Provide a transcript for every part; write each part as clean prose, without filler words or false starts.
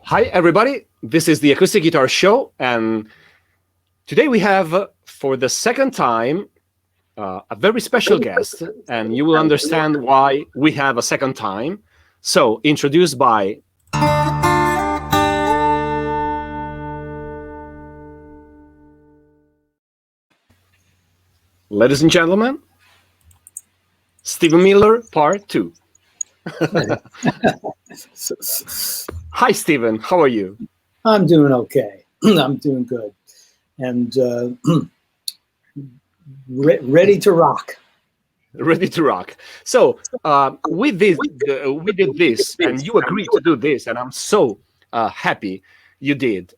Hi, everybody. This is the Acoustic Guitar Show, and today we have, for the second time, a very special guest, and you will understand why we have a second time. So, introduced by ladies and gentlemen, Stephen Miller, Part 2. Hi, Stephen. How are you? I'm doing okay. I'm doing good, and ready to rock. Ready to rock. So we did this, and you agreed to do this, and I'm so happy you did,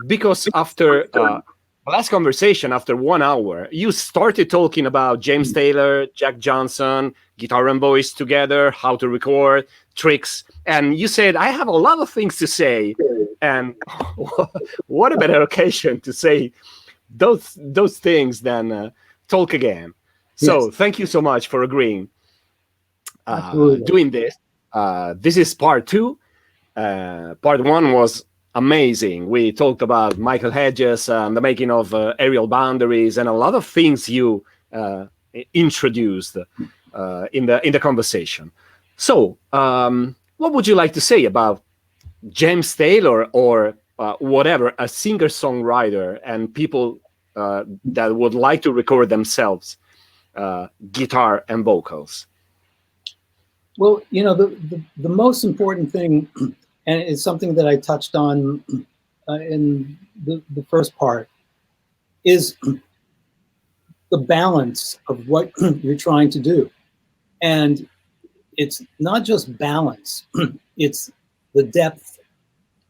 because after the last conversation, after 1 hour, you started talking about James Taylor, Jack Johnson, guitar and voice together, how to record, tricks, and you said, I have a lot of things to say, and what a better occasion to say those things than talk again. So yes. Thank you so much for agreeing doing this. This is part 2. Part 1 was amazing. We talked about Michael Hedges and the making of aerial boundaries and a lot of things you introduced in the conversation. So what would you like to say about James Taylor or whatever, a singer-songwriter and people that would like to record themselves guitar and vocals? Well, you know, the most important thing, and it's something that I touched on in the first part, is the balance of what you're trying to do. And it's not just balance, it's the depth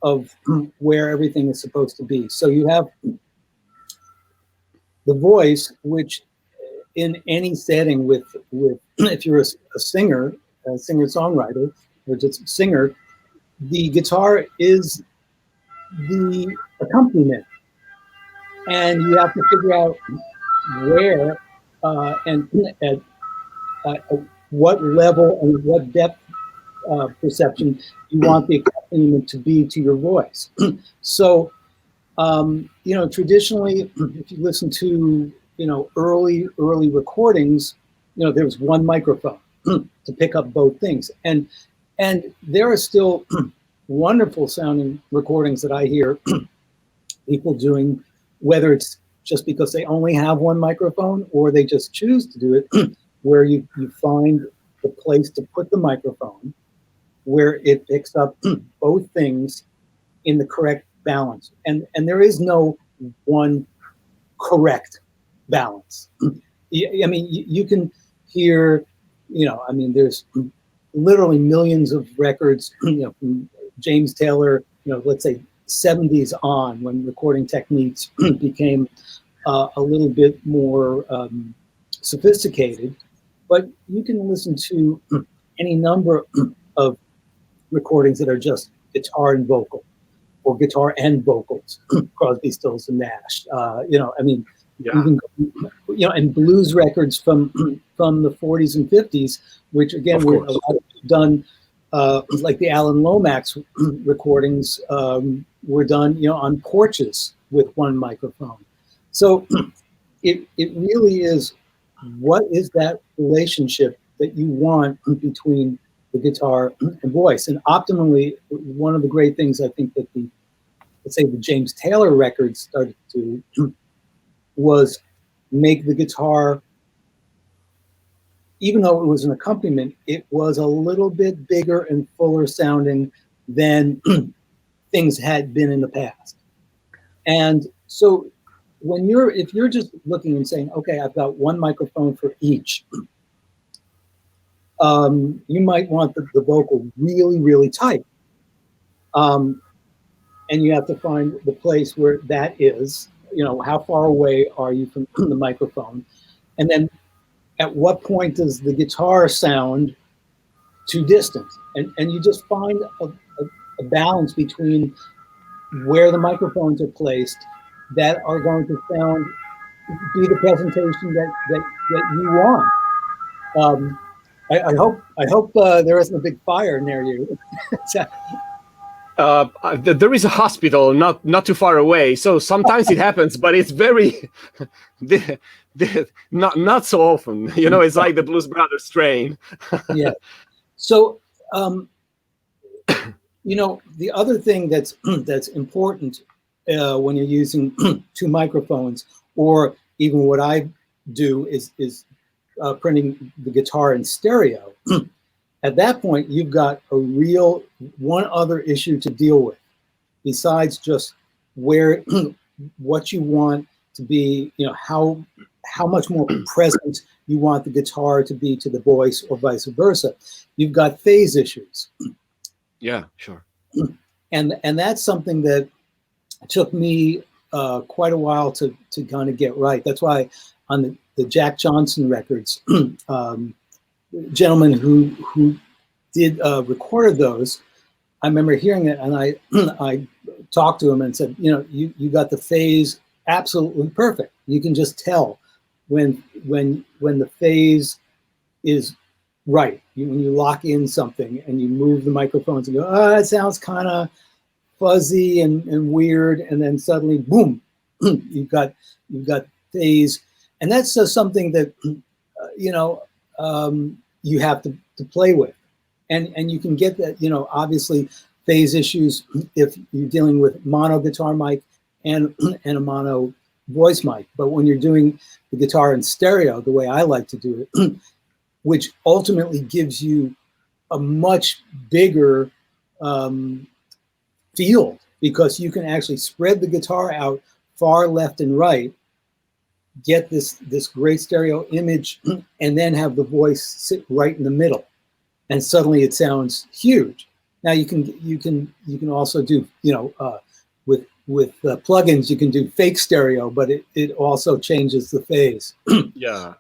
of where everything is supposed to be. So you have the voice, which in any setting with if you're a singer-songwriter, or just a singer, the guitar is the accompaniment. And you have to figure out where and at what level and what depth perception you want the accompaniment to be to your voice. So, you know, traditionally, if you listen to, you know, early recordings, you know, there was one microphone to pick up both things. And there are still wonderful sounding recordings that I hear people doing, whether it's just because they only have one microphone or they just choose to do it, where you find the place to put the microphone where it picks up both things in the correct balance. And there is no one correct balance. I mean, you can hear, you know, I mean, there's literally millions of records, you know, from James Taylor, you know, let's say 70s on, when recording techniques became a little bit more sophisticated. But you can listen to any number of recordings that are just guitar and vocal, or guitar and vocals, Crosby, Stills, and Nash. You know, I mean, yeah. Even, you know, and blues records from the 40s and 50s, which again were a lot done, like the Alan Lomax recordings were done, you know, on porches with one microphone. So it really is, what is that relationship that you want between the guitar and voice? And optimally, one of the great things I think that let's say the James Taylor records started to do was make the guitar, even though it was an accompaniment, it was a little bit bigger and fuller sounding than things had been in the past. And so if you're just looking and saying, okay, I've got one microphone for each, you might want the vocal really, really tight. And you have to find the place where that is, you know, how far away are you from the microphone? And then at what point does the guitar sound too distant? And you just find a balance between where the microphones are placed that are going to be the presentation that you want. I hope there isn't a big fire near you. There is a hospital not too far away, so sometimes it happens, but it's very not so often. You know, it's like the Blues Brothers strain. Yeah. So, you know, the other thing that's that's important when you're using two microphones, or even what I do is printing the guitar in stereo. At that point, you've got a real one other issue to deal with, besides just where what you want to be, you know, how much more present you want the guitar to be to the voice, or vice versa. You've got phase issues. Yeah, sure. And that's something that took me quite a while to kind of get right. That's why on the Jack Johnson records, gentleman who did recorded those, I remember hearing it, and I talked to him and said, you know, you got the phase absolutely perfect. You can just tell when the phase is right. When you lock in something and you move the microphones and go, oh, it sounds kind of fuzzy and weird, and then suddenly, boom, you've got phase, and that's just something that you know, you have to play with, and you can get that, you know, obviously phase issues if you're dealing with mono guitar mic and a mono voice mic. But when you're doing the guitar in stereo, the way I like to do it, which ultimately gives you a much bigger field, because you can actually spread the guitar out far left and right, get this great stereo image, and then have the voice sit right in the middle, and suddenly it sounds huge. Now you can also do, you know, with plugins you can do fake stereo, but it also changes the phase. Yeah.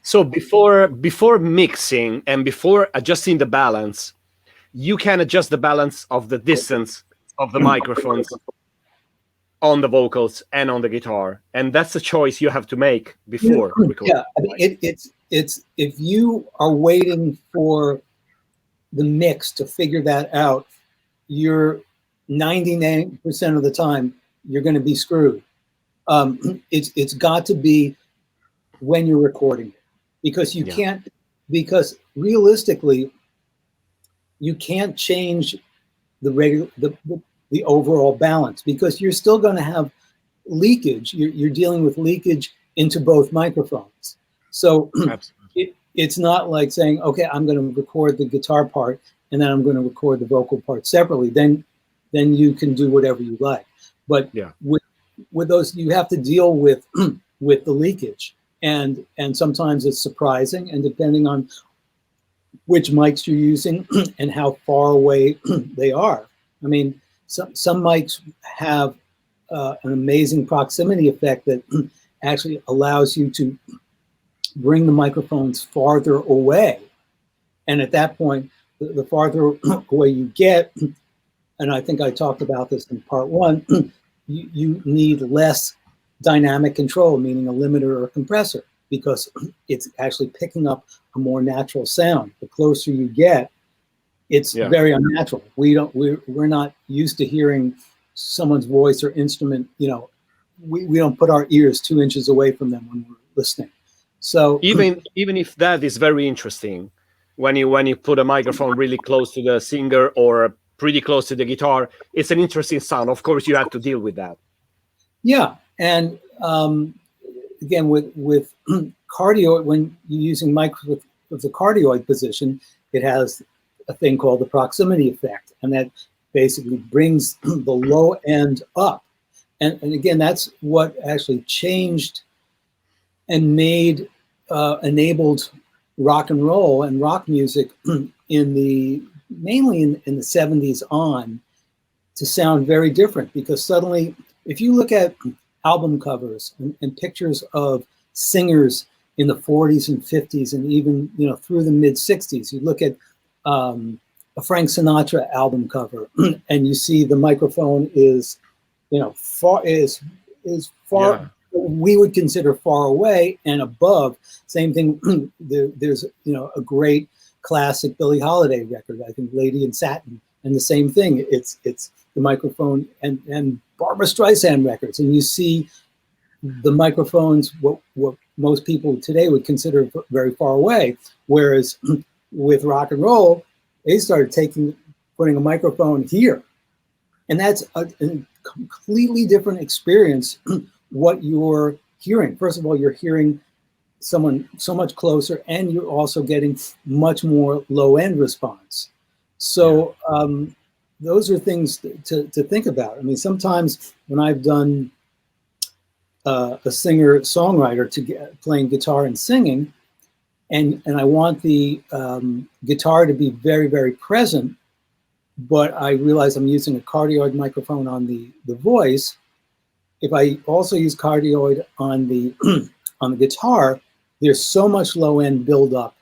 So before mixing and before adjusting the balance, you can adjust the balance of the distance of the microphones on the vocals and on the guitar, and that's a choice you have to make before recording. Yeah, I mean, it's if you are waiting for the mix to figure that out, you're 99% of the time you're going to be screwed. It's got to be when you're recording it, because you can't, because realistically you can't change the overall balance, because you're still going to have leakage. You're dealing with leakage into both microphones. So it's not like saying, okay, I'm going to record the guitar part and then I'm going to record the vocal part separately. Then you can do whatever you like. But with those, you have to deal with with the leakage, and sometimes it's surprising, and depending on which mics you're using and how far away they are. I mean, some mics have an amazing proximity effect that actually allows you to bring the microphones farther away. And at that point, the farther away you get, and I think I talked about this in part one, you need less dynamic control, meaning a limiter or a compressor, because it's actually picking up a more natural sound. The closer you get, it's very unnatural. We're not used to hearing someone's voice or instrument. You know, we don't put our ears 2 inches away from them when we're listening. So even if that is very interesting, when you put a microphone really close to the singer or pretty close to the guitar, it's an interesting sound. Of course, you have to deal with that. Yeah, and again, with cardioid, when you're using mics with the cardioid position, it has a thing called the proximity effect, and that basically brings the low end up. And again, that's what actually changed and made enabled rock and roll and rock music mainly in the 70s on to sound very different, because suddenly, if you look at album covers and pictures of singers in the 40s and 50s and even, you know, through the mid 60s, you look at a Frank Sinatra album cover and you see the microphone is, you know, far we would consider far away and above. Same thing, there's, you know, a great classic Billie Holiday record, I think Lady in Satin, And the same thing, it's the microphone and Barbra Streisand records, and you see the microphones, what most people today would consider very far away, whereas with rock and roll, they started putting a microphone here, and that's a completely different experience. What you're hearing, first of all, you're hearing someone so much closer, and you're also getting much more low-end response. So those are things to think about. I mean, sometimes when I've done a singer-songwriter playing guitar and singing, and I want the guitar to be very, very present, but I realize I'm using a cardioid microphone on the voice. If I also use cardioid on the on the guitar, there's so much low-end buildup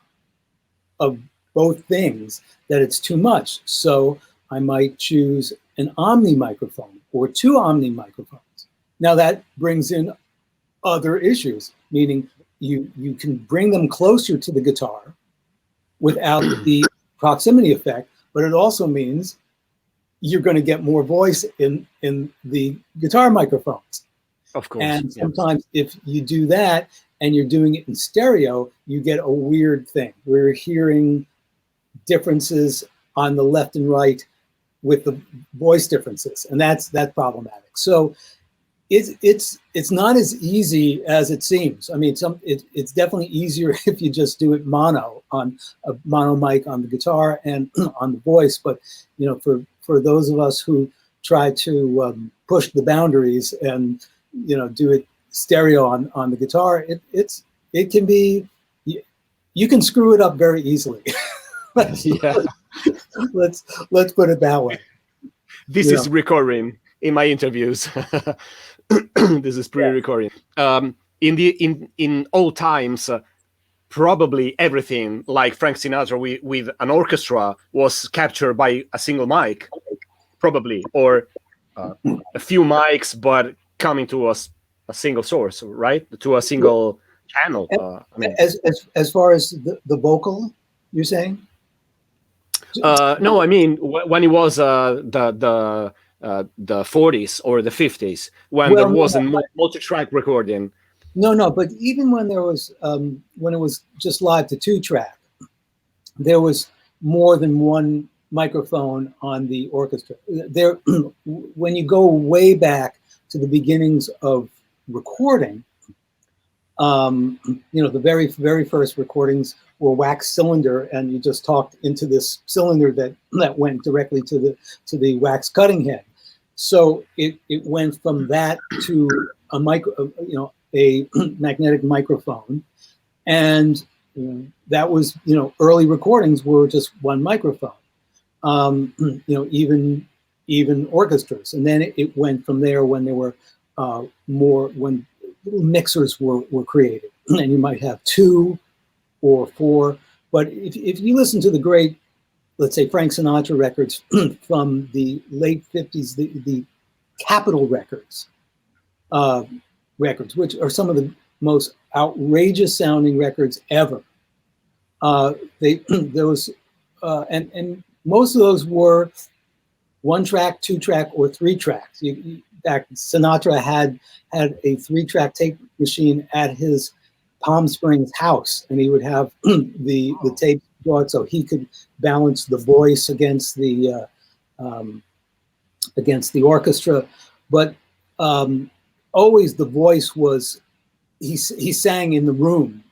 of both things that it's too much. So I might choose an omni microphone or 2 omni microphones. Now that brings in other issues, meaning you can bring them closer to the guitar without the proximity effect, but it also means you're going to get more voice in the guitar microphones. Of course. And sometimes if you do that and you're doing it in stereo, you get a weird thing. We're hearing differences on the left and right with the voice differences, and that's problematic. So it's not as easy as it seems. I mean, it's definitely easier if you just do it mono, on a mono mic on the guitar and on the voice. But you know, for those of us who try to push the boundaries and do it stereo on the guitar, it can be, you can screw it up very easily. let's put it that way. This is recurring in my interviews. This is pre-recording. In old times, probably everything like Frank Sinatra with an orchestra was captured by a single mic, probably, or a few mics, but coming to a single source, right? To a single channel. As far as the vocal, you're saying? No, I mean when it was the 40s or the 50s, when there wasn't multi-track recording. No, but even when there was when it was just live to 2-track, there was more than one microphone on the orchestra. There, when you go way back to the beginnings of recording, the very, very first recordings were wax cylinder, and you just talked into this cylinder that went directly to the wax cutting head. So it went from that to a magnetic microphone, and that was, early recordings were just one microphone. Even orchestras, and then it went from there when there were when little mixers were created, and you might have 2 or 4. But if you listen to the great, let's say, Frank Sinatra records from the late 50s, the Capitol records, which are some of the most outrageous sounding records ever. And most of those were 1-track, 2-track, or 3 tracks. In fact, Sinatra had a 3-track tape machine at his Palm Springs house, and he would have the tape brought so he could balance the voice against the orchestra. But always the voice was, he sang in the room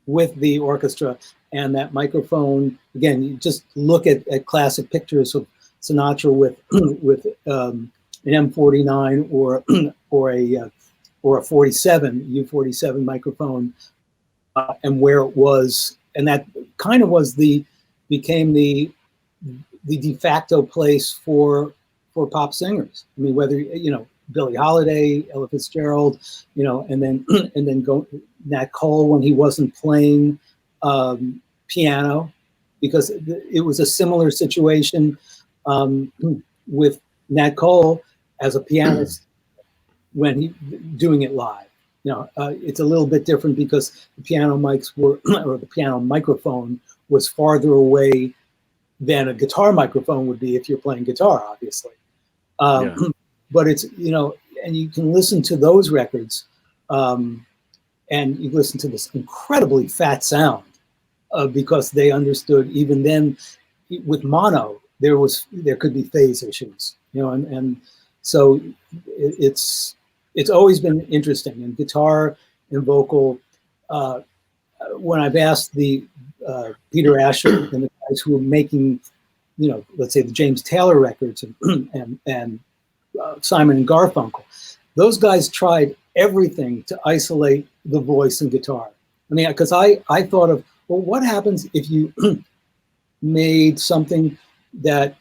with the orchestra, and that microphone, again, you just look at classic pictures of Sinatra with an M49 or a 47 U47 microphone, and where it was, and that kind of became the de facto place for pop singers. I mean, whether Billie Holiday, Ella Fitzgerald, and then go Nat Cole when he wasn't playing piano, because it was a similar situation with Nat Cole as a pianist when he doing it live. It's a little bit different because the piano mics were, or the piano microphone was farther away than a guitar microphone would be if you're playing guitar, obviously. Yeah. But it's, and you can listen to those records, and you listen to this incredibly fat sound, because they understood even then with mono, there could be phase issues, and so it's always been interesting. And guitar and vocal, when I've asked the Peter Asher and the guys who are making, let's say the James Taylor records and Simon and Garfunkel, those guys tried everything to isolate the voice and guitar. I mean, because I thought of, well, what happens if you made something that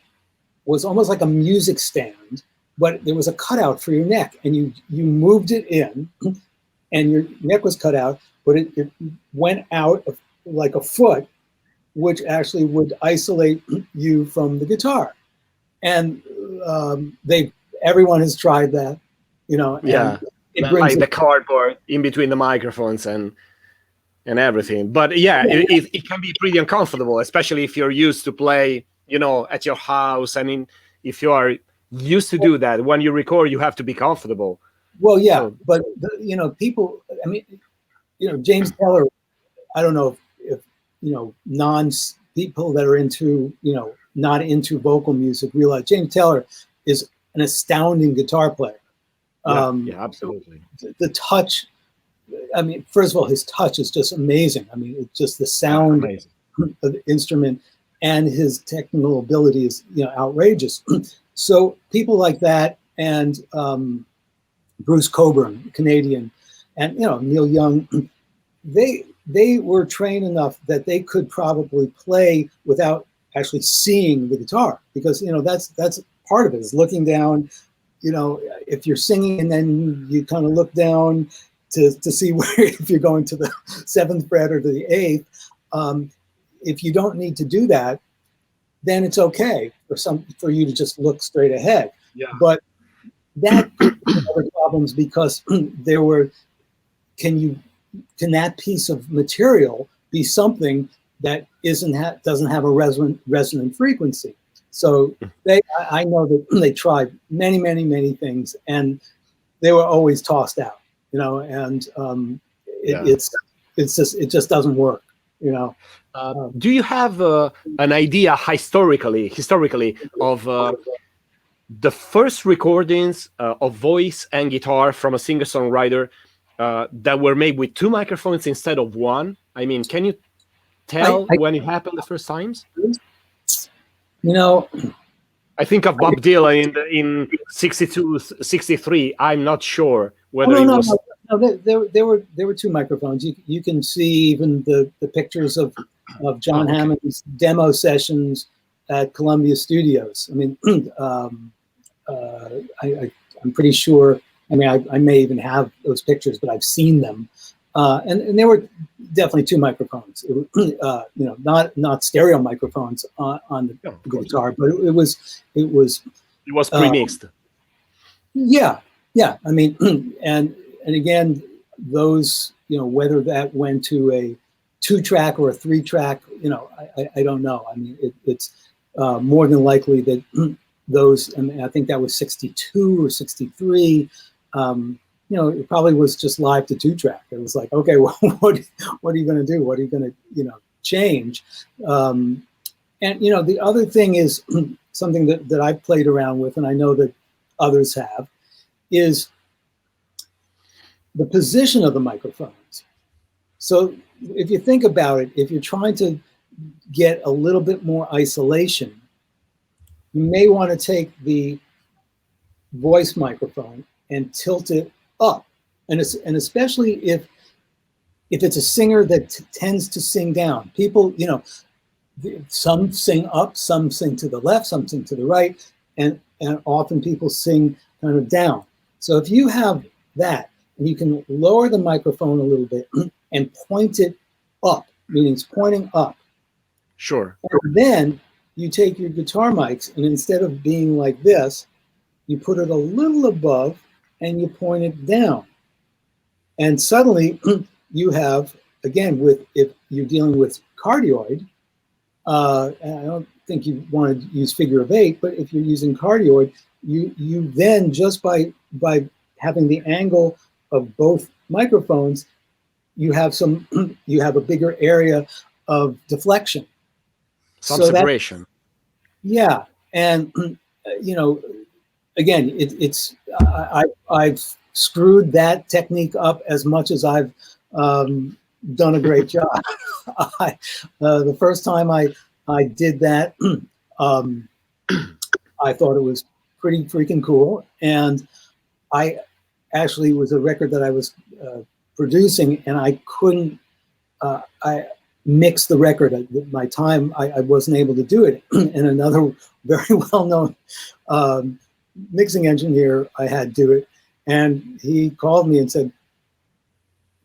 was almost like a music stand, but there was a cutout for your neck, and you moved it in, and your neck was cut out, but it went out like a foot, which actually would isolate you from the guitar. And everyone has tried that, Yeah, and it brings like the cardboard in between the microphones and everything. But yeah, it can be pretty uncomfortable, especially if you're used to play, at your house. I mean, if you are used to do that, when you record, you have to be comfortable. Well, yeah, but people. I mean, James Taylor. I don't know if people that are into not into vocal music realize James Taylor is an astounding guitar player. Yeah, absolutely. The touch. I mean, first of all, his touch is just amazing. I mean, it's just the sound of the instrument, and his technical ability is outrageous. So people like that, and Bruce Coburn, Canadian, and Neil Young, they were trained enough that they could probably play without actually seeing the guitar, because that's part of it, is looking down. If you're singing and then you kind of look down to see where, if you're going to the 7th fret or to the 8th, if you don't need to do that, then it's okay for you to just look straight ahead. Yeah. But that other problems, because can that piece of material be something that doesn't have a resonant frequency? So I know that they tried many things, and they were always tossed out, and it just doesn't work, Do you have an idea historically of the first recordings of voice and guitar from a singer-songwriter that were made with 2 microphones instead of 1? I mean, can you tell when it happened the first times? I think of Bob Dylan in 62, 63. I'm not sure whether it was. No, there were 2 microphones. You can see even the pictures of John Hammond's demo sessions at Columbia Studios. I mean, I'm pretty sure. I mean, I may even have those pictures, but I've seen them, and there were definitely 2 microphones. It was, not stereo microphones on the guitar, but it was pre-mixed. Yeah. I mean, and again, those, whether that went to a 2-track or a 3-track, I don't know. I mean, it's more than likely that those, I mean, I think that was 62 or 63. It probably was just live to 2-track. It was like, okay, well, what are you going to do? What are you going to, change? And, the other thing is something that I've played around with, and I know that others have, is the position of the microphones. So if you think about it, if you're trying to get a little bit more isolation, you may want to take the voice microphone and tilt it up. And especially if it's a singer that tends to sing down. People, some sing up, some sing to the left, some sing to the right, and often people sing kind of down. So if you have that, and you can lower the microphone a little bit and point it up, meaning it's pointing up. Sure. And then you take your guitar mics, and instead of being like this, you put it a little above and you point it down. And suddenly you have, again, if you're dealing with cardioid, and I don't think you want to use figure of 8, but if you're using cardioid, you then just by having the angle of both microphones, you have a bigger area of deflection. Some so separation. Yeah, and again, I've screwed that technique up as much as I've done a great job. The first time I did that, I thought it was pretty freaking cool, and I actually was a record that I was producing, and I couldn't. I mixed the record. My time, I wasn't able to do it. And another very well-known mixing engineer I had do it, and he called me and said,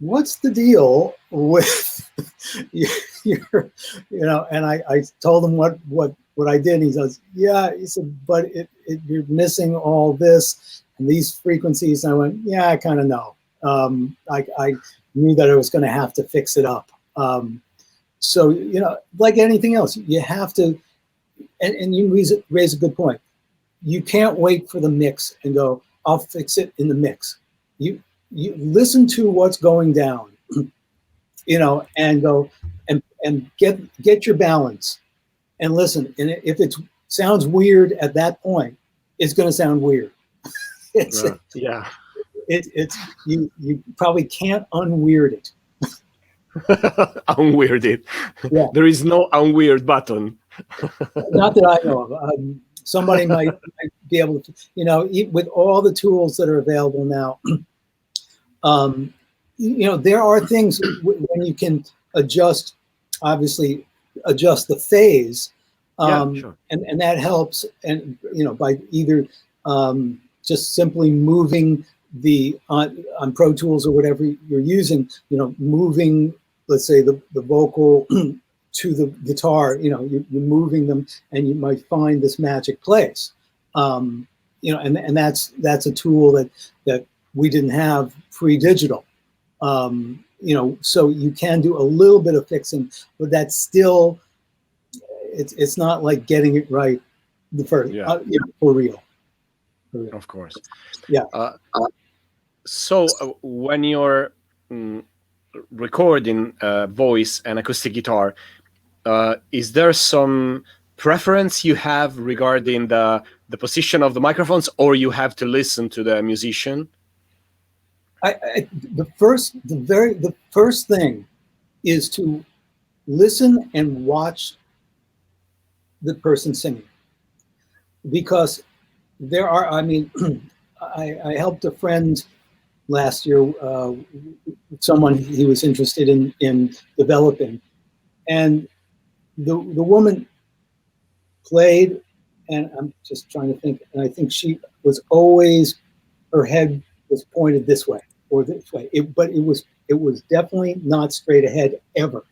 "What's the deal with your?" And I told him what I did. And he says, "Yeah," he said, "but you're missing all this and these frequencies." And I went, "Yeah, I kind of know. I knew that I was going to have to fix it up." So, like anything else, you have to, and you raise a good point. You can't wait for the mix and go, "I'll fix it in the mix." You listen to what's going down, and go and get your balance and listen. And if it sounds weird at that point, it's going to sound weird. Yeah. It's you probably can't unweird it. Unweird it. Yeah. There is no unweird button. Not that I know of. Somebody might be able to, with all the tools that are available now, there are things when you can obviously adjust the phase, Sure. and that helps. And by either just simply moving on Pro Tools or whatever you're using, moving, let's say the vocal to the guitar, you're moving them, and you might find this magic place. And that's a tool that we didn't have pre-digital. So you can do a little bit of fixing, but that's still, it's not like getting it right the first, for real. Of course. Yeah. So when you're recording voice and acoustic guitar, is there some preference you have regarding the position of the microphones, or you have to listen to the musician? The first thing is to listen and watch the person singing, because there are, I helped a friend last year, someone he was interested in developing, and the woman played, and I'm just trying to think, and I think she was always, her head was pointed this way or this way, but it was definitely not straight ahead ever.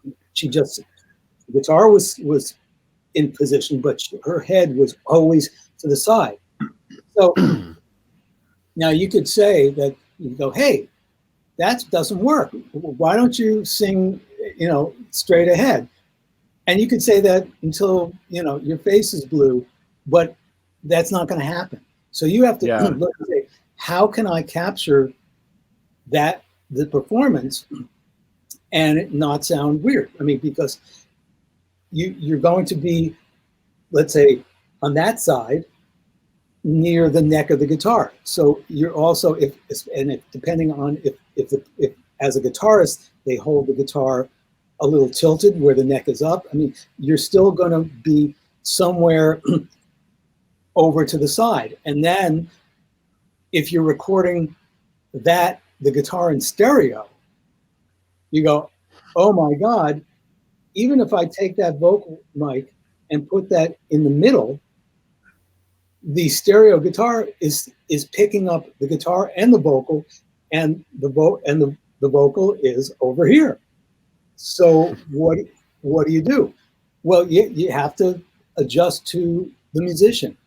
The guitar was in position, but her head was always to the side. So now you could say that, you go, "Hey, that doesn't work. Why don't you sing, straight ahead?" And you could say that until, your face is blue, but that's not going to happen. So you have to look and say, how can I capture the performance and it not sound weird? Because you're going to be, let's say, on that side near the neck of the guitar. So you're also, depending on if as a guitarist, they hold the guitar a little tilted where the neck is up, you're still going to be somewhere over to the side. And then if you're recording the guitar in stereo, you go, "Oh my God, even if I take that vocal mic and put that in the middle, the stereo guitar is picking up the guitar and the vocal, and the vocal is over here." So what do you do? Well, you have to adjust to the musician.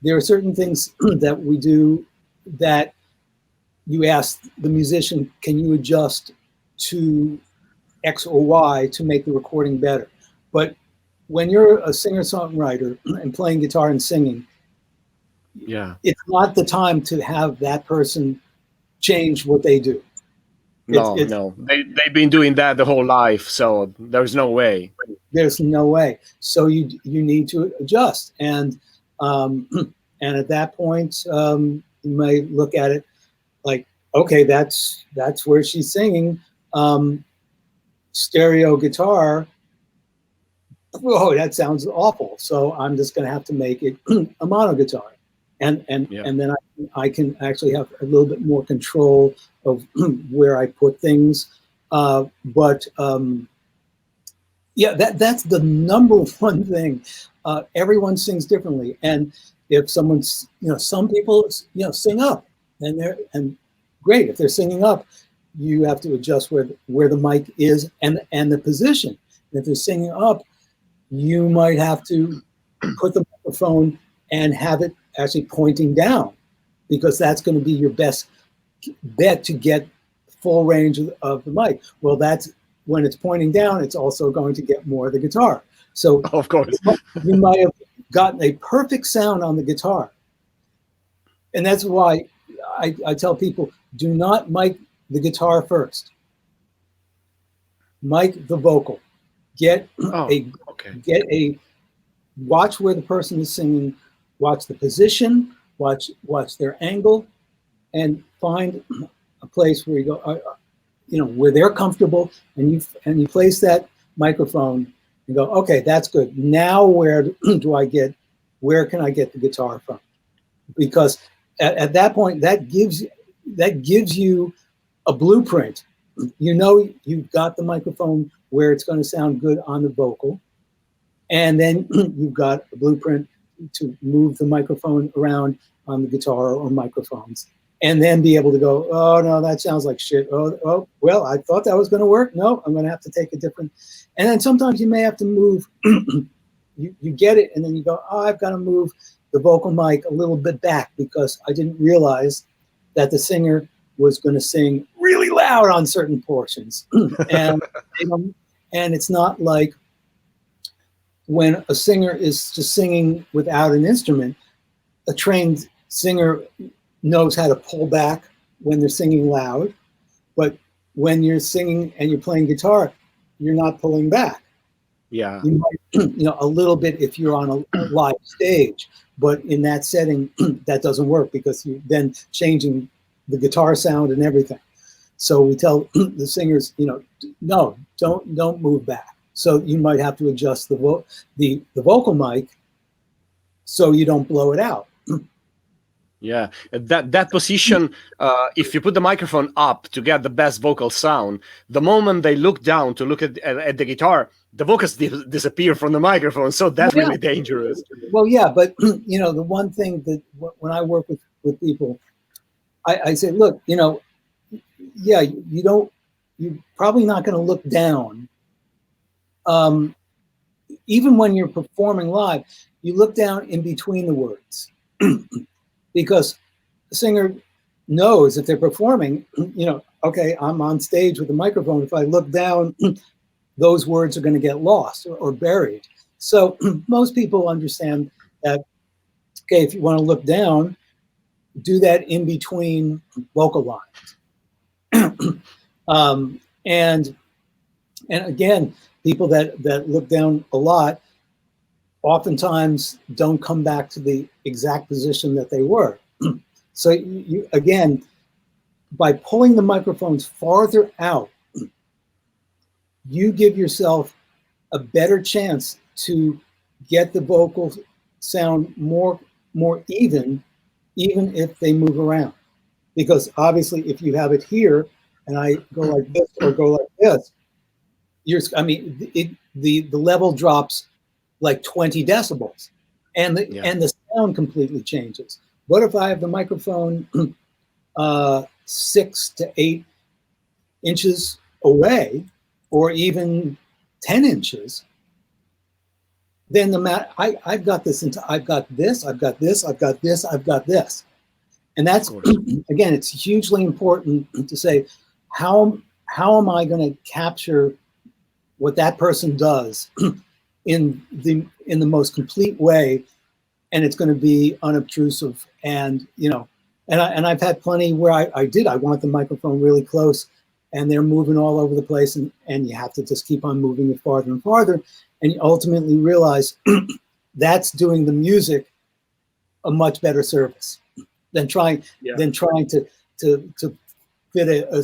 There are certain things that we do that you ask the musician, "Can you adjust to X or Y to make the recording better?" But when you're a singer-songwriter and playing guitar and singing, Yeah. it's not the time to have that person change what they do. No. They've been doing that the whole life, so there's no way. There's no way. So you need to adjust, and at that point, you might look at it like, okay, that's where she's singing. Stereo guitar. Oh, that sounds awful. So I'm just going to have to make it a mono guitar, and then I can actually have a little bit more control of where I put things. But yeah, that's the number one thing. Everyone sings differently, and if someone's, some people, sing up, and great. If they're singing up, you have to adjust where the mic is and the position. And if they're singing up, you might have to put the microphone and have it actually pointing down, because that's going to be your best bet to get full range of the mic. Well, that's when it's pointing down, it's also going to get more of the guitar. So of course, you might have gotten a perfect sound on the guitar. And that's why I tell people, do not mic the guitar first. Mic the vocal. Watch where the person is singing, watch the position, watch their angle, and find a place where you go, where they're comfortable, and you place that microphone and go, okay, that's good. Now where can I get the guitar from? Because at that point, that gives you a blueprint. You've got the microphone where it's going to sound good on the vocal, and then you've got a blueprint to move the microphone around on the guitar or microphones, and then be able to go, oh no, that sounds like shit. Oh well, I thought that was going to work. No, I'm going to have to take a different. And then sometimes you may have to move. you get it, and then you go, oh, I've got to move the vocal mic a little bit back because I didn't realize that the singer was going to sing really loud on certain portions. And it's not like when a singer is just singing without an instrument, a trained singer knows how to pull back when they're singing loud. But when you're singing and you're playing guitar, you're not pulling back. Yeah. You might, a little bit if you're on a live stage, but in that setting, that doesn't work because you're then changing the guitar sound and everything. So we tell the singers, no, don't move back. So you might have to adjust the vocal mic so you don't blow it out. Yeah, that position, if you put the microphone up to get the best vocal sound, the moment they look down to look at the guitar, the vocals disappear from the microphone. So that's really dangerous. Well, yeah, but the one thing that when I work with people, I say, look, you're probably not going to look down. Even when you're performing live, you look down in between the words. Because the singer knows if they're performing, okay, I'm on stage with the microphone. If I look down, those words are going to get lost or buried. So most people understand that, okay, if you want to look down, do that in between vocal lines. And again, people that look down a lot oftentimes don't come back to the exact position that they were. So you again, by pulling the microphones farther out, you give yourself a better chance to get the vocal sound more even if they move around. Because obviously if you have it here and I go like this or go like this, the level drops like 20 decibels, and the sound completely changes. What if I have the microphone 6 to 8 inches away, or even 10 inches? Then I've got this. I've got this. I've got this. I've got this. I've got this. And that's again, it's hugely important to say, how am I going to capture what that person does in the most complete way, and it's going to be unobtrusive. And and I've had plenty where I want the microphone really close, and they're moving all over the place, and you have to just keep on moving it farther and farther, and you ultimately realize that's doing the music a much better service than trying to fit a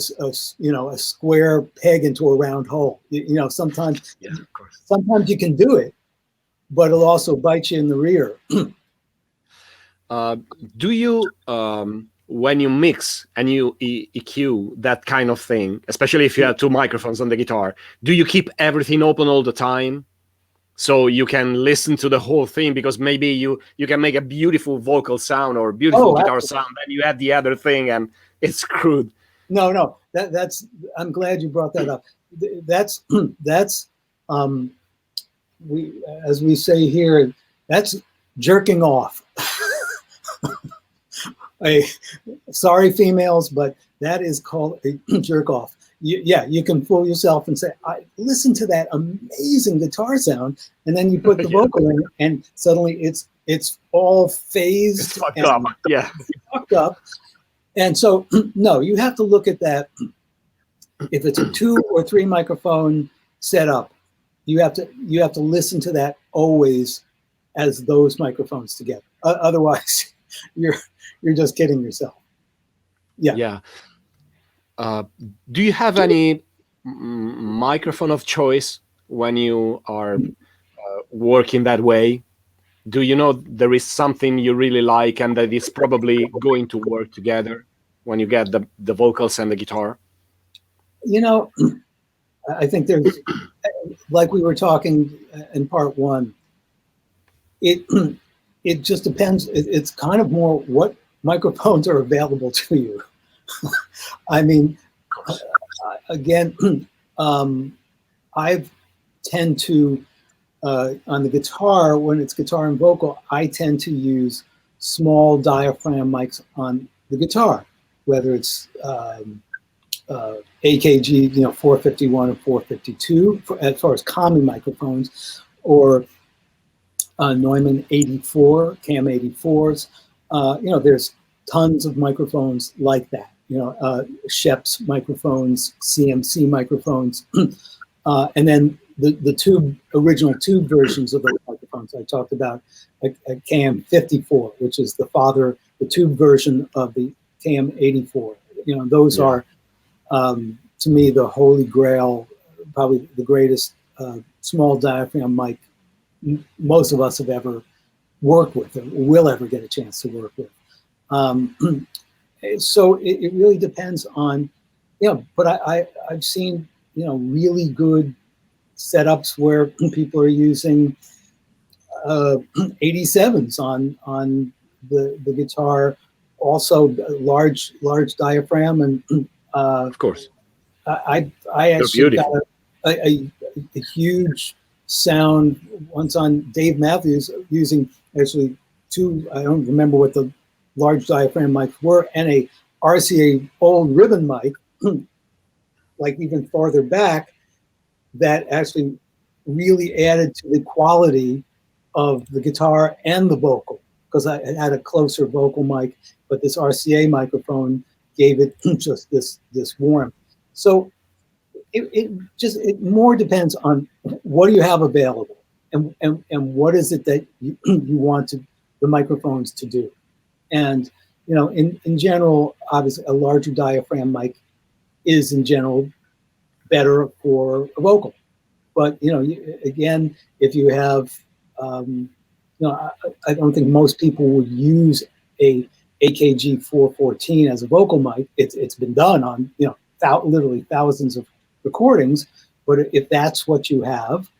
square peg into a round hole. Sometimes of course. Sometimes you can do it, but it'll also bite you in the rear. Do you, when you mix and you EQ, that kind of thing, especially if you have two microphones on the guitar, do you keep everything open all the time so you can listen to the whole thing? Because maybe you can make a beautiful vocal sound or beautiful guitar sound, then you add the other thing and it's screwed. No, that's. I'm glad you brought that up. That's as we say here, that's jerking off. Sorry, females, but that is called a jerk off. You can fool yourself and say, listen to that amazing guitar sound, and then you put the vocal in, and suddenly it's all phased. It's fucked up. Yeah, fucked up. And so, no, you have to look at that. If it's a 2 or 3 microphone setup, you have to listen to that always as those microphones together. Otherwise, you're just kidding yourself. Yeah. Do you have any microphone of choice when you are working that way? Do you know there is something you really like and that is probably going to work together when you get the vocals and the guitar? I think there's, like we were talking in part 1, it just depends. It's kind of more what microphones are available to you. I mean, again, I tend to, on the guitar, when it's guitar and vocal, I tend to use small diaphragm mics on the guitar, whether it's AKG, 451 or 452, as far as common microphones, or Neumann 84, Cam 84s. There's tons of microphones like that. Shep's microphones, CMC microphones, and then the original tube versions of those microphones. I talked about a Cam 54, which is the tube version of the Cam 84. Those are, to me, the holy grail, probably the greatest small diaphragm mic most of us have ever worked with or will ever get a chance to work with. So it really depends on, but I've seen, really good setups where people are using 87s on the guitar, also large diaphragm, and of course, I actually got a huge sound once on Dave Matthews using actually 2, I don't remember what the large diaphragm mics were, and a RCA old ribbon mic, like even farther back, that actually really added to the quality of the guitar and the vocal, because I had a closer vocal mic, but this RCA microphone gave it just this warmth. So it more depends on what do you have available, and what is it that you want the microphones to do. And in general, obviously a larger diaphragm mic is in general better for a vocal. But again, if you have, I don't think most people would use a AKG 414 as a vocal mic. It's been done on literally thousands of recordings. But if that's what you have,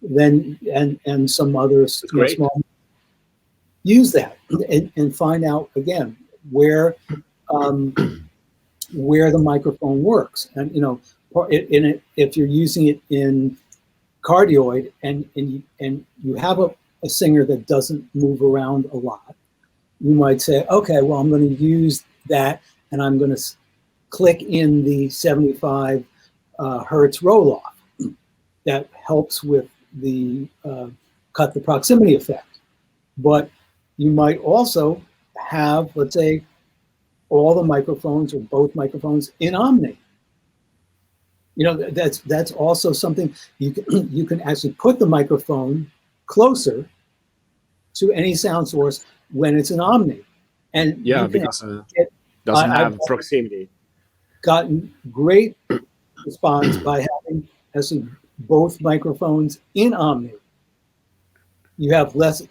then and some other small, use that and find out again where the microphone works. And if you're using it in cardioid and you have a singer that doesn't move around a lot, you might say, okay, well, I'm going to use that and I'm going to click in the 75 hertz roll off. That helps with cut the proximity effect. But you might also have, let's say, all the microphones or both microphones in omni. You know, that's also something you can actually put the microphone closer to any sound source when it's an omni, and Yeah, you can because get. doesn't I've have proximity. gotten great response by having actually both microphones in omni. You have less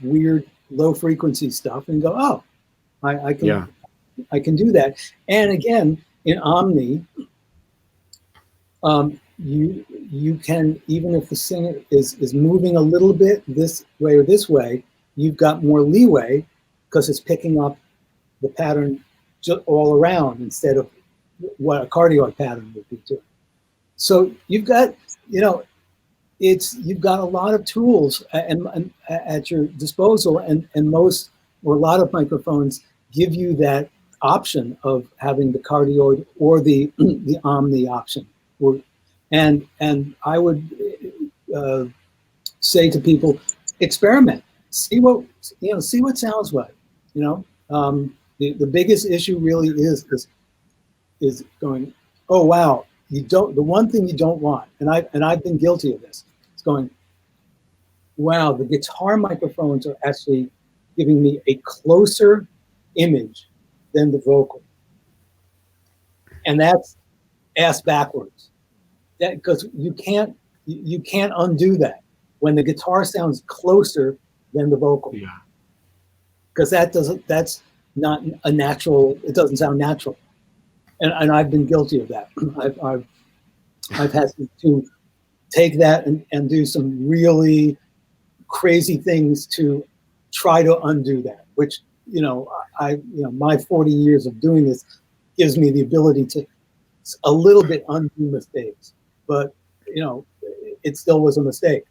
weird low frequency stuff, and go, oh, I can Yeah. I can do that. And again, in omni, you can, even if the singer is moving a little bit this way or this way, you've got more leeway because it's picking up the pattern all around instead of what a cardioid pattern would be doing. So you've got, you know, you've got a lot of tools and at your disposal, and most or a lot of microphones give you that option of having the cardioid or the the omni option. And I would say to people, experiment, see what see what sounds right. You know, the biggest issue really is going, oh wow, you don't. The one thing you don't want, and I've been guilty of this. It's going, wow, the guitar microphones are actually giving me a closer image than the vocal, and that's ass backwards. That because you can't undo that when the guitar sounds closer than the vocal. Yeah. Because that's not a natural. It doesn't sound natural, and I've been guilty of that. I've had to take that and do some really crazy things to try to undo that. Which my 40 years of doing this gives me the ability to a little bit undo mistakes, but it still was a mistake,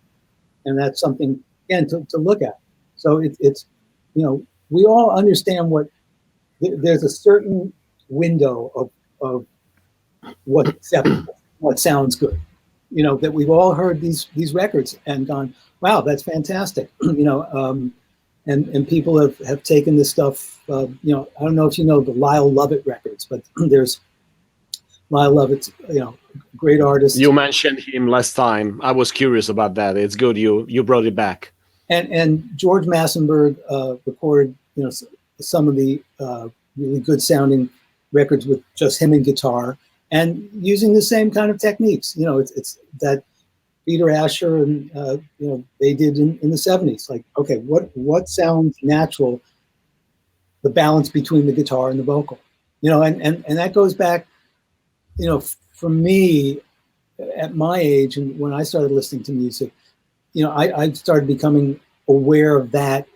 and that's something again to look at. So it's we all understand there's a certain window of what's acceptable, what sounds good. That we've all heard these records and gone, wow, that's fantastic. And people have taken this stuff. I don't know if you know the Lyle Lovett records, but there's Lyle Lovett's, great artist. You mentioned him last time. I was curious about that. It's good you brought it back. And George Massenburg recorded, some of the really good sounding records with just him and guitar, and using the same kind of techniques. It's that Peter Asher and they did in the 70s. Like, okay, what sounds natural? The balance between the guitar and the vocal. And that goes back. For me, at my age, and when I started listening to music, I started becoming aware of that,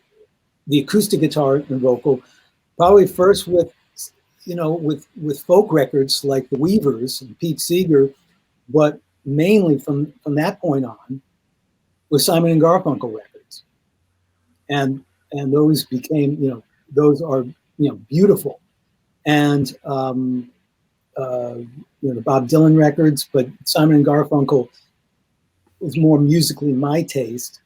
the acoustic guitar and vocal, probably first with folk records like the Weavers and Pete Seeger, but mainly from that point on with Simon and Garfunkel records, and those became those are beautiful, and the Bob Dylan records, but Simon and Garfunkel was more musically my taste.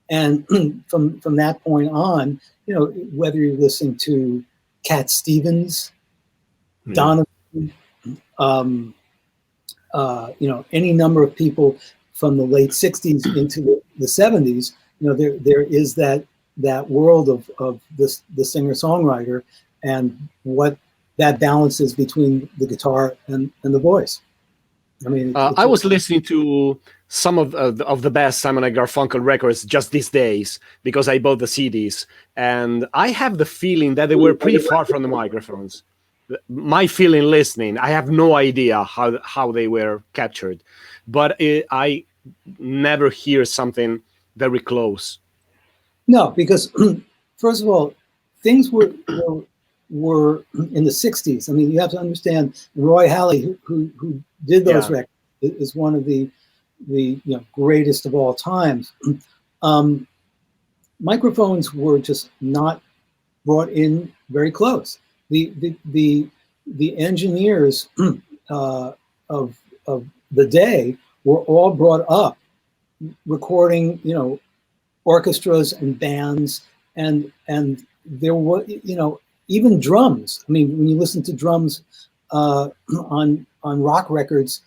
And from that point on, whether you're listening to Cat Stevens, Donovan, any number of people from the late 60s into the 70s, there is that world of the singer-songwriter and what that balance is between the guitar and the voice. I mean, I was listening to some of the best Simon and Garfunkel records just these days because I bought the CDs, and I have the feeling that they were pretty far from the microphones. My feeling listening, I have no idea how they were captured, but I never hear something very close. No, because first of all, things were in the 60s. I mean, you have to understand Roy Halley, who did those records, is one of the greatest of all times. Microphones were just not brought in very close. The engineers of the day were all brought up recording, orchestras and bands, and there were, even drums. I mean, when you listen to drums on rock records,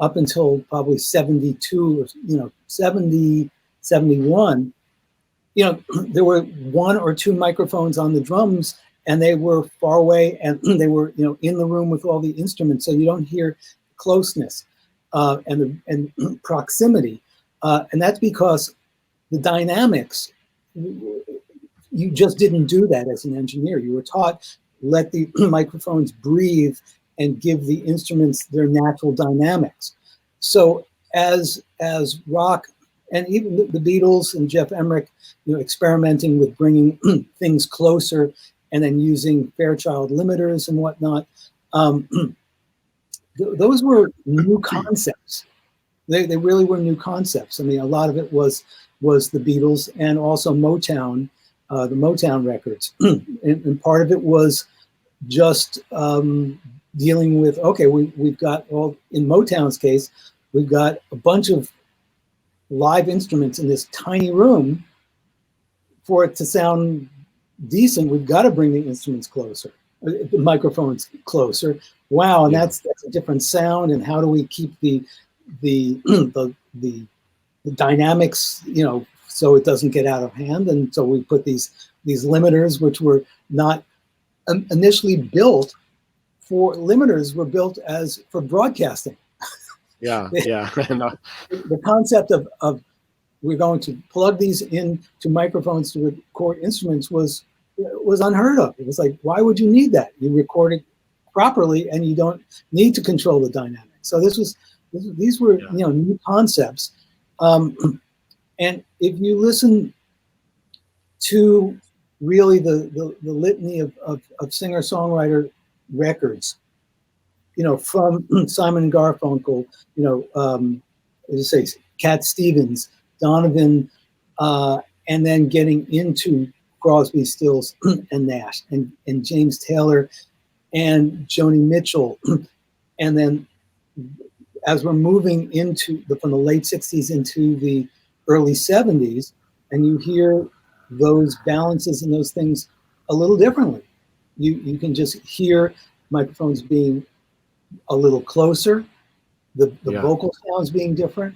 up until probably 72 or 70, 71, there were one or two microphones on the drums, and they were far away, and they were in the room with all the instruments, so you don't hear closeness and proximity, and that's because the dynamics, you just didn't do that as an engineer. You were taught, let the microphones breathe and give the instruments their natural dynamics. So as rock, and even the Beatles and Jeff Emmerich, experimenting with bringing things closer and then using Fairchild limiters and whatnot, those were new concepts. They really were new concepts. I mean, a lot of it was the Beatles and also Motown, the Motown records. and part of it was just dealing with, okay, we've got in Motown's case, we've got a bunch of live instruments in this tiny room. For it to sound decent, we've got to bring the instruments closer, the microphones closer. Wow, and that's a different sound. And how do we keep the dynamics, so it doesn't get out of hand? And so we put these limiters, which were not initially built for limiters, were built as for broadcasting. Yeah. The concept of we're going to plug these into microphones to record instruments was unheard of. It was like, why would you need that? You record it properly, and you don't need to control the dynamics. So these were new concepts. And if you listen to really the litany of singer-songwriter records, from Simon and Garfunkel, as I say, Cat Stevens, Donovan, and then getting into Crosby, Stills, and Nash, and James Taylor, and Joni Mitchell, and then as we're moving from the late 60s into the early 70s, and you hear those balances and those things a little differently. You can just hear microphones being a little closer, the vocal sounds being different,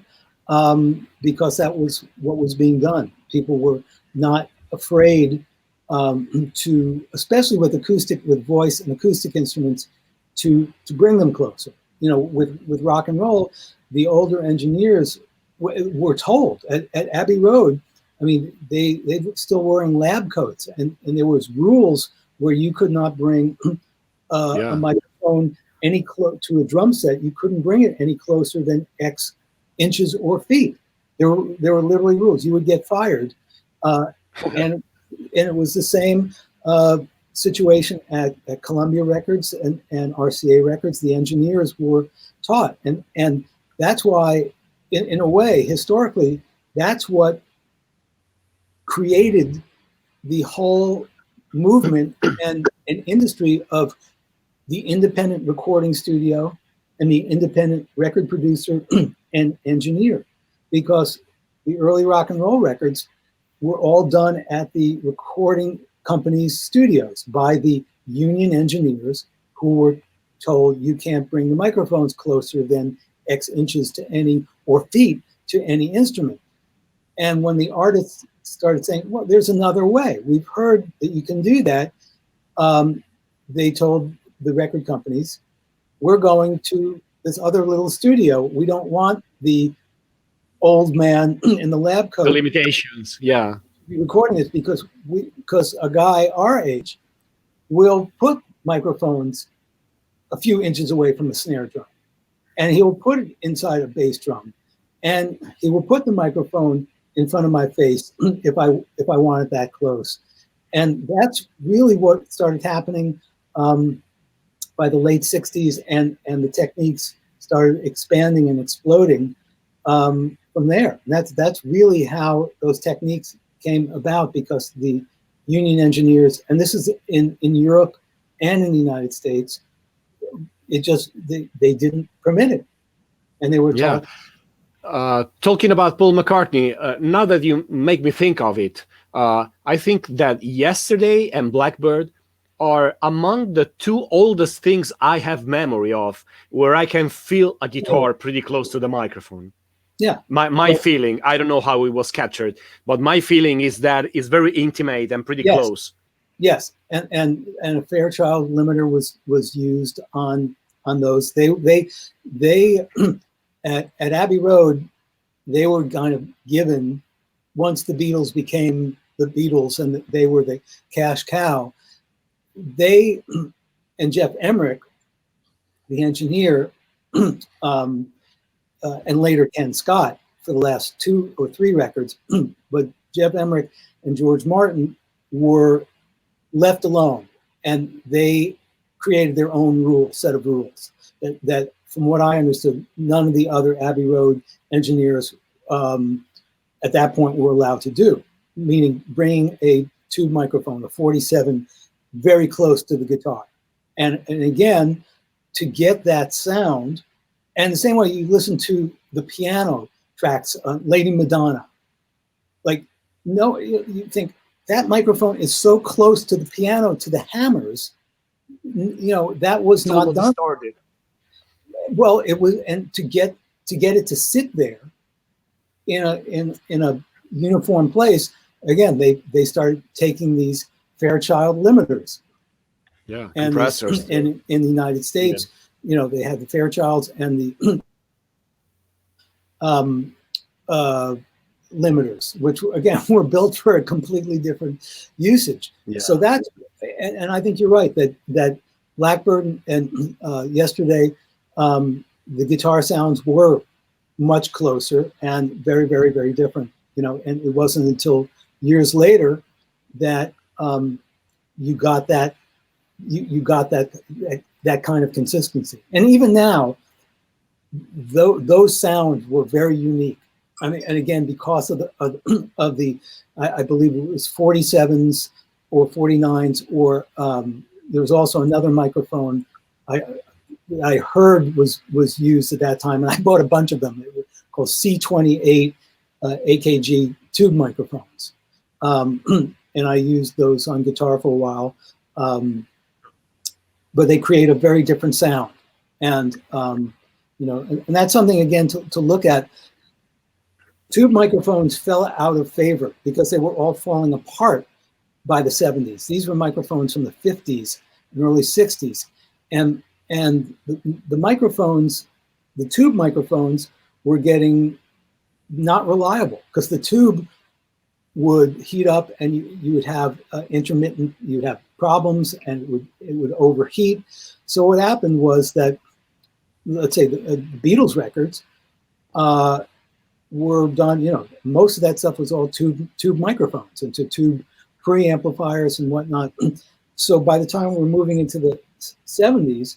because that was what was being done. People were not afraid to, especially with acoustic, with voice and acoustic instruments, to bring them closer. With rock and roll, the older engineers were told at Abbey Road. I mean, they were still wearing lab coats, and there was rules where you could not bring a microphone to a drum set. You couldn't bring it any closer than X inches or feet. There were literally rules. You would get fired, and it was the same situation at Columbia Records and RCA Records. The engineers were taught, and that's why, in a way, historically, that's what created the whole movement and an industry of the independent recording studio and the independent record producer and engineer, because the early rock and roll records were all done at the recording company's studios by the union engineers who were told you can't bring the microphones closer than X inches to any, or feet to any instrument. And when the artists started saying, well, there's another way, we've heard that you can do that, they told the record companies, we're going to this other little studio. We don't want the old man in the lab coat. The limitations, yeah. Recording this, because a guy our age will put microphones a few inches away from the snare drum, and he will put it inside a bass drum, and he will put the microphone in front of my face if I want it that close. And that's really what started happening by the late 60s, and the techniques started expanding and exploding from there. And that's really how those techniques came about, because the union engineers, and this is in Europe and in the United States, it just they didn't permit it, and they were taught Talking about Paul McCartney, now that you make me think of it, I think that Yesterday and Blackbird are among the two oldest things I have memory of where I can feel a guitar pretty close to the microphone. Yeah. My feeling, I don't know how it was captured, but my feeling is that it's very intimate and pretty close. Yes, and a Fairchild limiter was used on those. They at Abbey Road, they were kind of given, once the Beatles became the Beatles and they were the cash cow. They and Jeff Emmerich, the engineer, and later Ken Scott for the last 2 or 3 records, but Jeff Emmerich and George Martin were left alone, and they created their own set of rules that from what I understood, none of the other Abbey Road engineers at that point were allowed to do, meaning bringing a tube microphone, a 47, very close to the guitar. And again, to get that sound, and the same way you listen to the piano tracks on Lady Madonna, like, no, you think that microphone is so close to the piano, to the hammers, that was not done. Distorted. Well, it was, and to get it to sit there in a uniform place, again, they started taking these Fairchild limiters. Yeah, and compressors. In the United States, they had the Fairchilds and the limiters, which again were built for a completely different usage. Yeah. So that's, and I think you're right that Blackbird and Yesterday, the guitar sounds were much closer and very, very, very different. And it wasn't until years later that you got that that kind of consistency. And even now, those sounds were very unique. I mean, and again, because of the I believe it was 47s or 49s, or there was also another microphone I heard was used at that time, and I bought a bunch of them. They were called C28 AKG tube microphones, and I used those on guitar for a while. But they create a very different sound, and and that's something again to look at. Tube microphones fell out of favor because they were all falling apart by the 70s. These were microphones from the 50s and early 60s, and the microphones, the tube microphones, were getting not reliable because the tube would heat up and you would have you'd have problems, and it would overheat. So what happened was that, let's say the Beatles records were done, most of that stuff was all tube microphones and to tube preamplifiers and whatnot. So by the time we're moving into the 70s,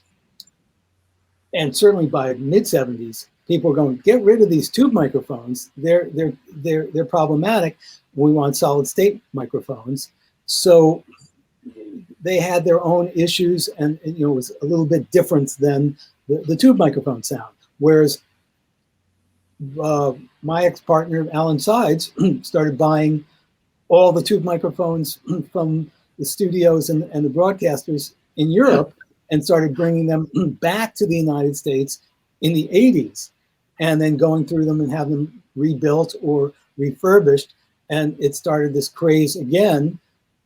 and certainly by mid 70s, people are going, get rid of these tube microphones. They're problematic. We want solid state microphones. So they had their own issues, and it was a little bit different than the tube microphone sound. Whereas my ex-partner, Alan Sides, started buying all the tube microphones from the studios and the broadcasters in Europe and started bringing them back to the United States in the 80s, and then going through them and have them rebuilt or refurbished. And it started this craze again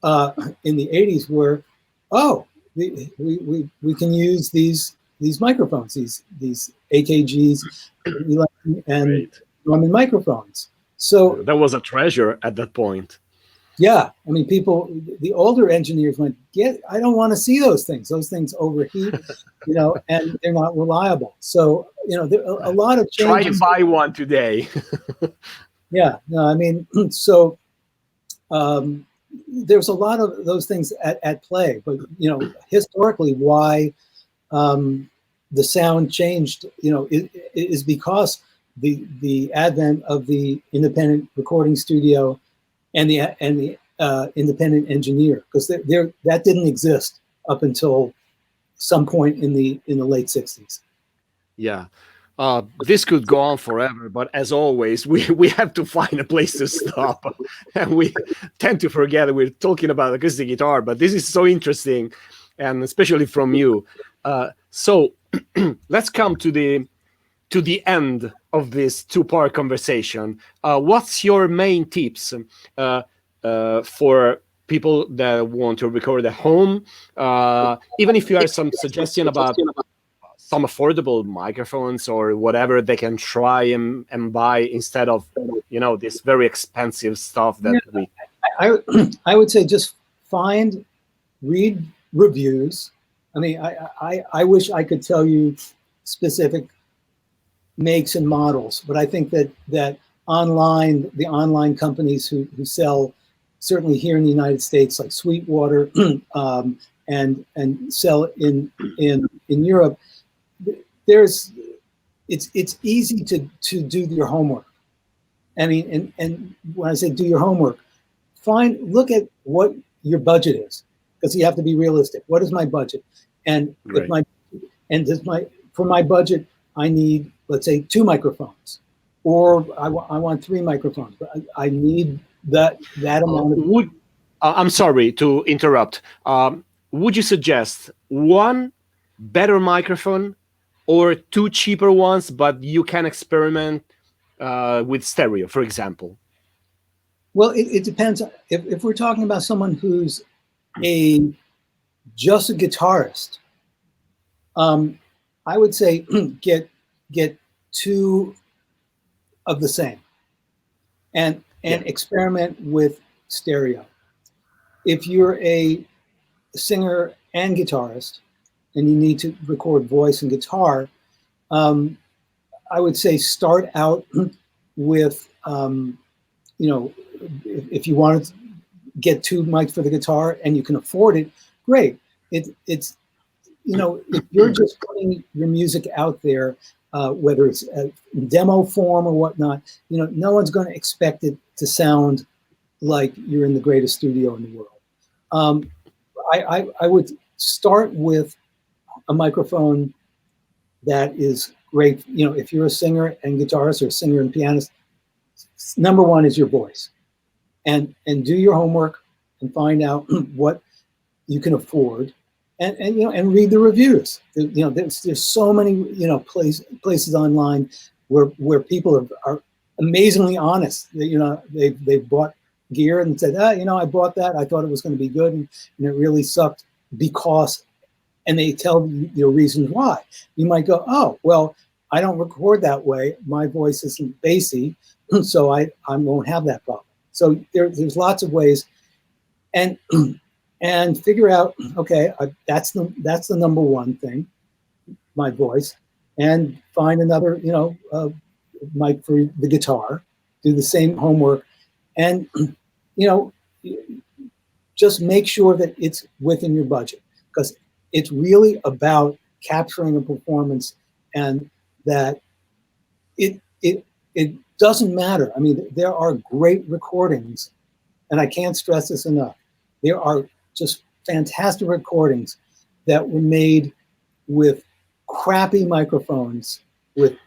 in the 80s where, we can use these microphones, these AKGs and Roman microphones. So that was a treasure at that point. Yeah, I mean, the older engineers went, I don't want to see those things. Those things overheat, and they're not reliable. So, there are a lot of changes. Try and buy one today. Yeah, no, I mean, so there's a lot of those things at play. But, historically, why the sound changed, is because the advent of the independent recording studio and the independent engineer, because that didn't exist up until some point in the late 60s. Yeah. This could go on forever, but as always, we have to find a place to stop. And we tend to forget that we're talking about acoustic guitar, but this is so interesting, and especially from you. So let's come to the end of this two-part conversation. What's your main tips for people that want to record at home? Even if you have some suggestion about some affordable microphones or whatever they can try and buy instead of, this very expensive stuff that we. I would say just read reviews. I mean, I wish I could tell you specific makes and models, but I think that the online companies who sell, certainly here in the United States, like Sweetwater, and sell in Europe, it's easy to do your homework. I mean, and when I say do your homework, look at what your budget is, because you have to be realistic. What is my budget? And right. For my budget, I need, let's say, 2 microphones, or I want 3 microphones, but I need that amount of. I'm sorry to interrupt. Would you suggest one better microphone or 2 cheaper ones, but you can experiment with stereo, for example? Well, it depends. If we're talking about someone who's just a guitarist, I would say get 2 of the same, and experiment with stereo. If you're a singer and guitarist, and you need to record voice and guitar, I would say start out with, if you want to get 2 mics for the guitar and you can afford it, great. It's if you're just putting your music out there, whether it's a demo form or whatnot, no one's going to expect it to sound like you're in the greatest studio in the world. I would start with a microphone that is great. If you're a singer and guitarist or a singer and pianist, number one is your voice, and do your homework and find out what you can afford, and read the reviews. There's so many places online where people are amazingly honest. They've bought gear and said, I bought that, I thought it was going to be good, and it really sucked because. And they tell you reasons why. You might go, oh, well, I don't record that way. My voice isn't bassy, so I won't have that problem. So there's lots of ways, and figure out, okay, that's the number one thing, my voice, and find another, mic for the guitar. Do the same homework, and just make sure that it's within your budget, because it's really about capturing a performance, and that it doesn't matter. I mean, there are great recordings, and I can't stress this enough. There are just fantastic recordings that were made with crappy microphones, with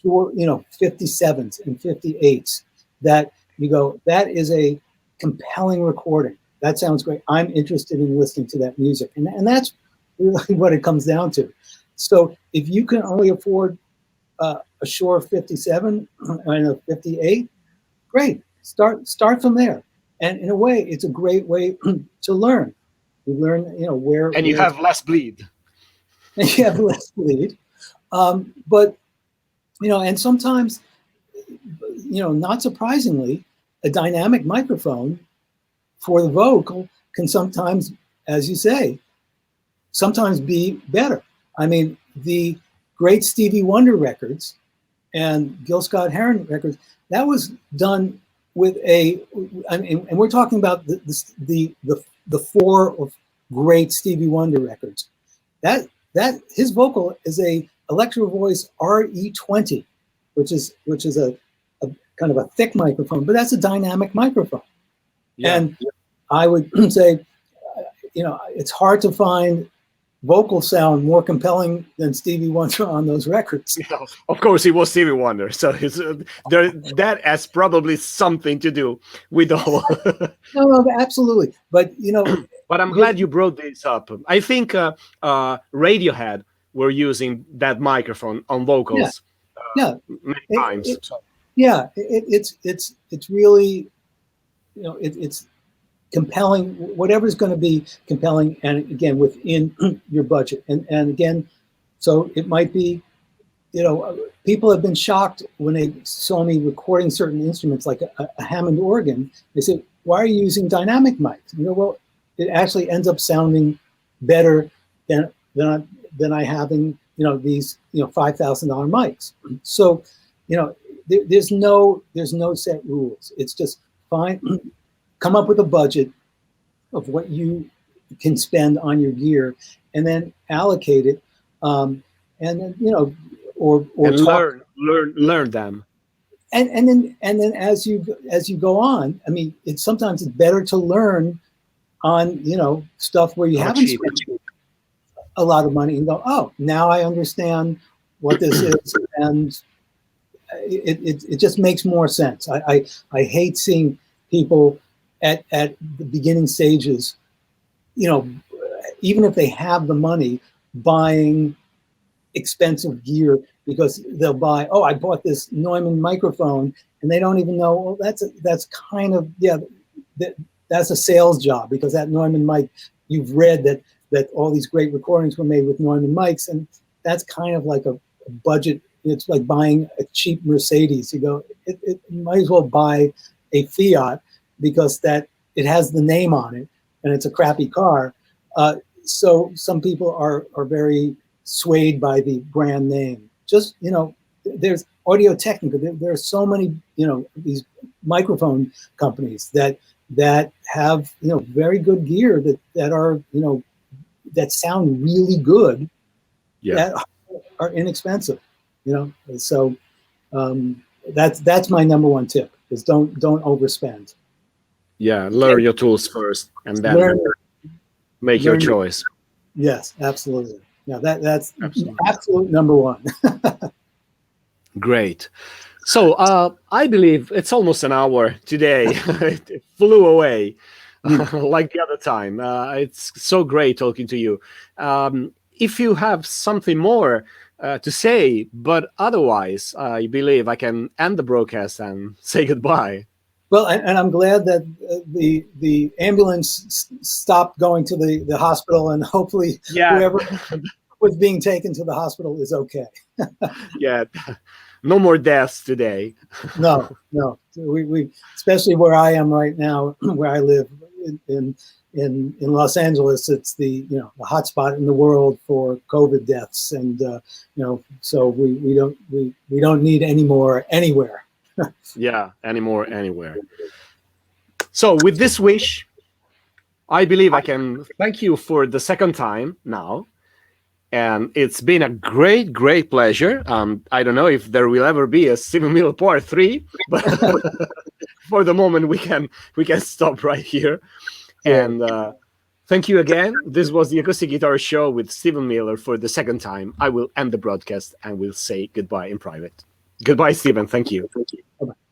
57s and 58s, that you go, that is a compelling recording. That sounds great. I'm interested in listening to that music. And that's really what it comes down to. So if you can only afford a Shure 57 and a 58, great. Start from there. And in a way, it's a great way to learn. You learn, where. And you have less bleed. You have less bleed. But, and sometimes, not surprisingly, a dynamic microphone for the vocal can sometimes, as you say, sometimes be better. I mean, the great Stevie Wonder records and Gil Scott-Heron records, that was done with and we're talking about the 4 great Stevie Wonder records. That his vocal is a Electro Voice RE20, which is a kind of a thick microphone, but that's a dynamic microphone. Yeah. And I would say, it's hard to find vocal sound more compelling than Stevie Wonder on those records. Yeah, of course, he was Stevie Wonder, so that has probably something to do with the whole. No, absolutely. But But I'm glad you brought this up. I think Radiohead were using that microphone on vocals yeah, many it, times. it, yeah, it's really, it's compelling, whatever's going to be compelling, and again within your budget, and again, so it might be, people have been shocked when they saw me recording certain instruments like a Hammond organ. They said, "Why are you using dynamic mics?" Well, it actually ends up sounding better than I having these $5,000 mics. So there's no set rules. It's just fine. Come up with a budget of what you can spend on your gear, and then allocate it, and then or And talk, learn them. and then as you go on. I mean, sometimes it's better to learn on stuff where you haven't spent a lot of money and go, oh, now I understand what this is, and it just makes more sense. I hate seeing people at the beginning stages, even if they have the money, buying expensive gear because they'll buy, oh, I bought this Neumann microphone, and they don't even know, well, that's kind of, that's a sales job, because that Neumann mic, you've read that all these great recordings were made with Neumann mics, and that's kind of like a budget. It's like buying a cheap Mercedes. You go, it might as well buy a Fiat, because that it has the name on it, and it's a crappy car. So some people are very swayed by the brand name. Just there's Audio-Technica. There are so many these microphone companies that have very good gear that are that sound really good, that are inexpensive. So that's my number one tip, is don't overspend. Yeah, learn your tools first, and then make your choice. Yes, absolutely. Yeah, that's absolute number one. Great. So I believe it's almost an hour today. It flew away like the other time. It's so great talking to you. If you have something more to say, but otherwise, I believe I can end the broadcast and say goodbye. Well, and I'm glad that the ambulance stopped going to the hospital, and hopefully whoever was being taken to the hospital is okay. Yeah, no more deaths today. No. We especially where I am right now, where I live in Los Angeles, it's the hot spot in the world for COVID deaths, and so we don't need any more anywhere. Yeah, anymore anywhere. So with this wish, I believe I can thank you for the second time now. And it's been a great, great pleasure. I don't know if there will ever be a Stephen Miller Part 3, but for the moment we can stop right here. And thank you again. This was the Acoustic Guitar Show with Stephen Miller for the second time. I will end the broadcast and will say goodbye in private. Goodbye, Stephen. Thank you. Thank you. Bye-bye.